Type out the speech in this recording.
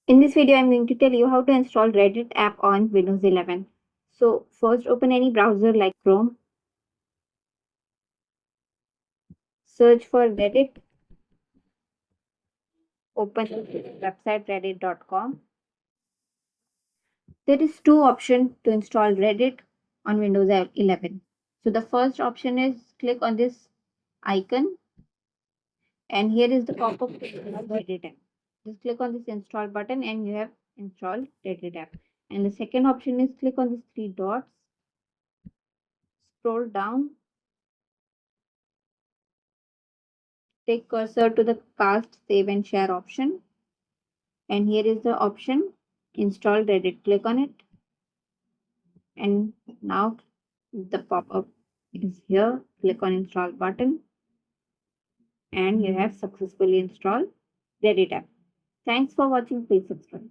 In this video, I'm going to tell you how to install Reddit app on Windows 11. So first open any browser like Chrome. Search for Reddit. Open the website reddit.com. There is two options to install Reddit on Windows 11. So the first option is click on this icon and here is the pop-up to install Reddit app. Just click on this install button and you have installed Reddit app. And the second option is click on these three dots, scroll down, take cursor to the cast, save and share option. And here is the option install Reddit. Click on it. And now the pop-up is here. Click on install button. And you have successfully installed Reddit app. Thanks for watching. Please subscribe.